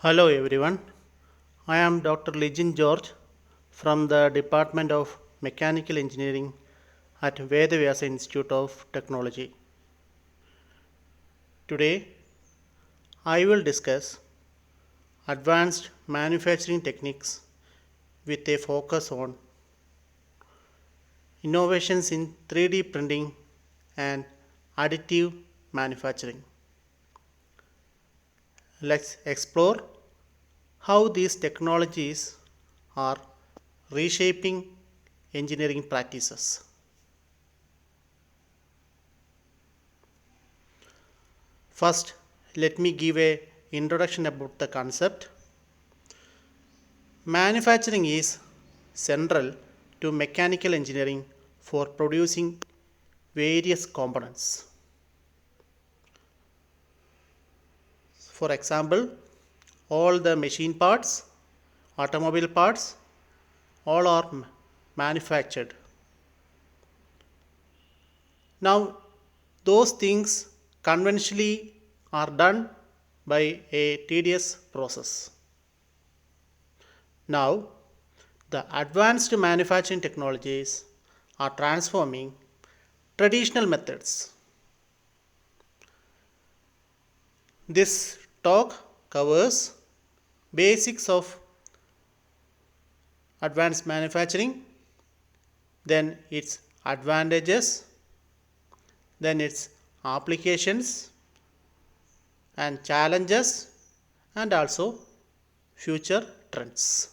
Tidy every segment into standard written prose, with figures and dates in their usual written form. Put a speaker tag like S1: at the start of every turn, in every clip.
S1: Hello everyone, I am Dr. Lijin George from the Department of Mechanical Engineering at VVIT Institute of Technology. Today, I will discuss advanced manufacturing techniques with a focus on innovations in 3D printing and additive manufacturing. Let's explore how these technologies are reshaping engineering practices. First, let me give a introduction about the concept. Manufacturing is central to mechanical engineering for producing various components. For example, all the machine parts, automobile parts, all are manufactured. Now, those things conventionally are done by a tedious process. Now, the advanced manufacturing technologies are transforming traditional methods. This talk covers basics of advanced manufacturing, then its advantages, then its applications and challenges, and also future trends.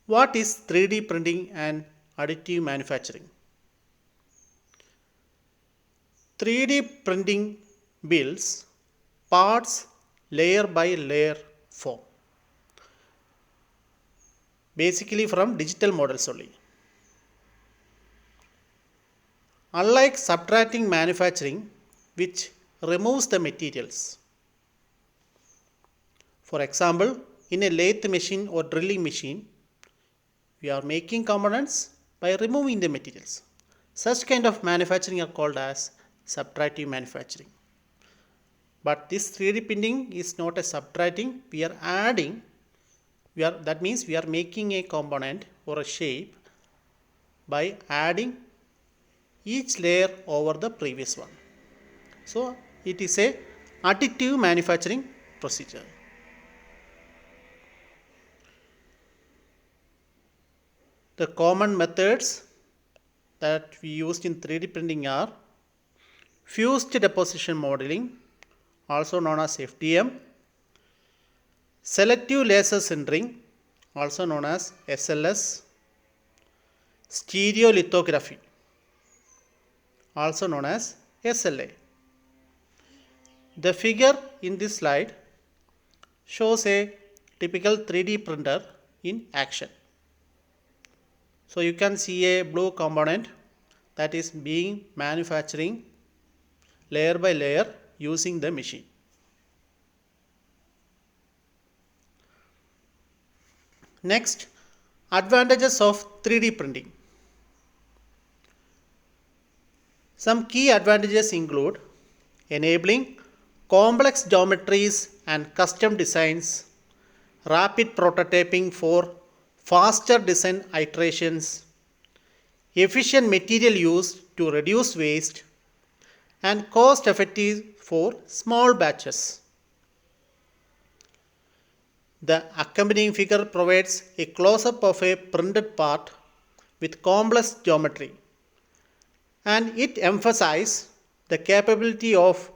S1: What is 3D printing and additive manufacturing? 3D printing builds parts layer by layer form, basically from digital models only. Unlike subtracting manufacturing, which removes the materials. For example, in a lathe machine or drilling machine, we are making components by removing the materials. Such kind of manufacturing are called as subtractive manufacturing. But this 3D printing is not a subtracting, we are adding, that means we are making a component or a shape by adding each layer over the previous one. So it is a additive manufacturing procedure. The common methods that we used in 3D printing are fused deposition modeling, also known as FDM, selective laser sintering, also known as SLS, stereolithography, also known as SLA. The figure in this slide shows a typical 3D printer in action. So you can see a blue component that is being manufacturing layer by layer using the machine. Next, advantages of 3D printing. Some key advantages include enabling complex geometries and custom designs, rapid prototyping for faster design iterations, efficient material use to reduce waste, and cost effective for small batches. The accompanying figure provides a close-up of a printed part with complex geometry, and it emphasizes the capability of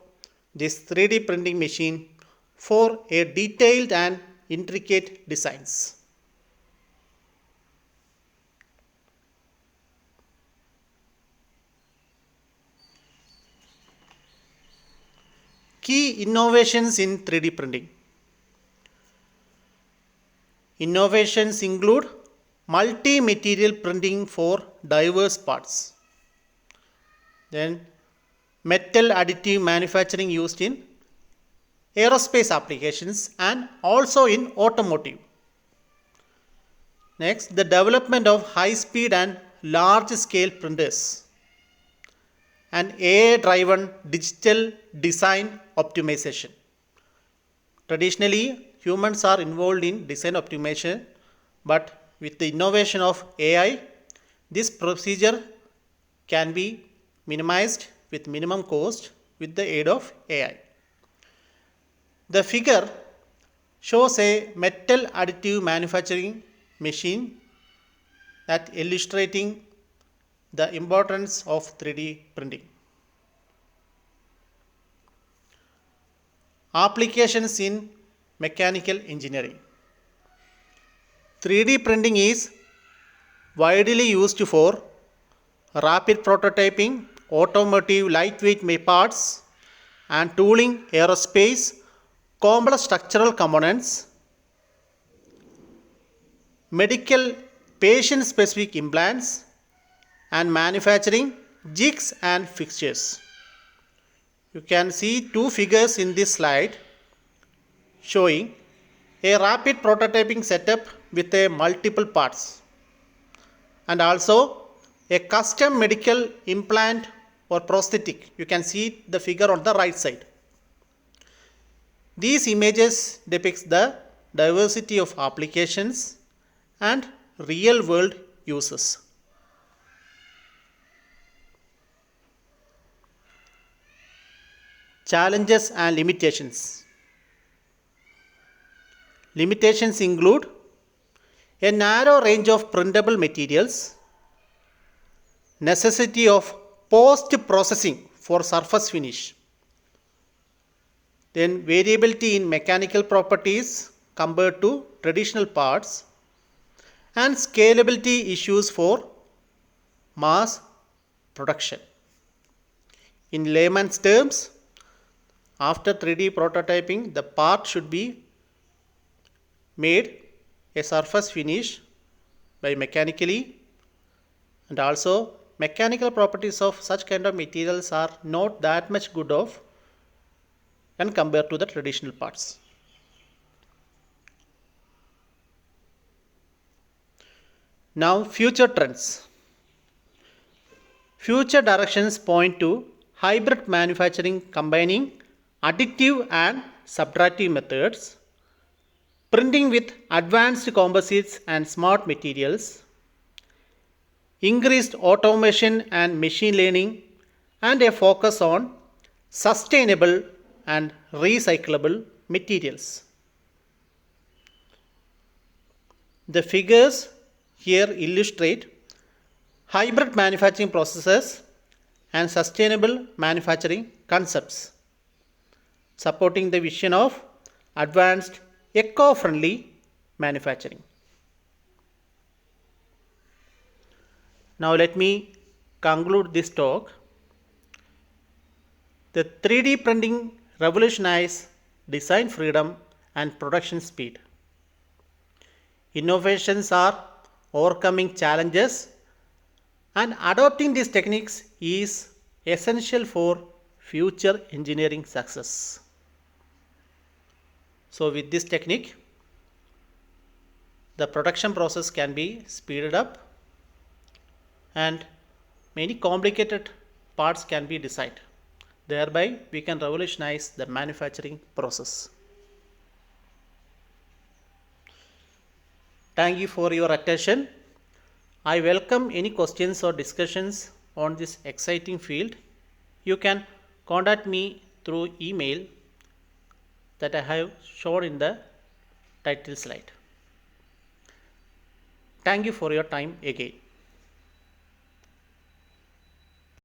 S1: this 3D printing machine for a detailed and intricate designs. Key innovations in 3D printing. Innovations include multi-material printing for diverse parts. Then metal additive manufacturing used in aerospace applications and also in automotive. Next, the development of high-speed and large-scale printers. and AI-driven digital design optimization. Traditionally, humans are involved in design optimization, but with the innovation of AI, this procedure can be minimized with minimum cost with the aid of AI. The figure shows a metal additive manufacturing machine that illustrating the importance of 3D printing. Applications in mechanical engineering. 3D printing is widely used for rapid prototyping, automotive lightweight parts, and tooling, aerospace, complex structural components, medical patient specific implants, and manufacturing jigs and fixtures. You can see two figures in this slide showing a rapid prototyping setup with a multiple parts and also a custom medical implant or prosthetic. You can see the figure on the right side. These images depicts the diversity of applications and real world uses. Challenges and limitations. Limitations include a narrow range of printable materials, necessity of post-processing for surface finish, then variability in mechanical properties compared to traditional parts, and scalability issues for mass production. In layman's terms, after 3D prototyping, the part should be made a surface finish by mechanically, and also mechanical properties of such kind of materials are not that much good of when compared to the traditional parts. Now future trends. Future directions point to hybrid manufacturing combining additive and subtractive methods, printing with advanced composites and smart materials, increased automation and machine learning, and a focus on sustainable and recyclable materials. The figures here illustrate hybrid manufacturing processes and sustainable manufacturing concepts, supporting the vision of advanced eco-friendly manufacturing. Now let me conclude this talk. The 3D printing revolutionized design freedom and production speed. Innovations are overcoming challenges, and adopting these techniques is essential for future engineering success. So with this technique, the production process can be speeded up and many complicated parts can be designed. Thereby, we can revolutionize the manufacturing process. Thank you for your attention. I welcome any questions or discussions on this exciting field. You can contact me through email that I have shown in the title slide. Thank you for your time again.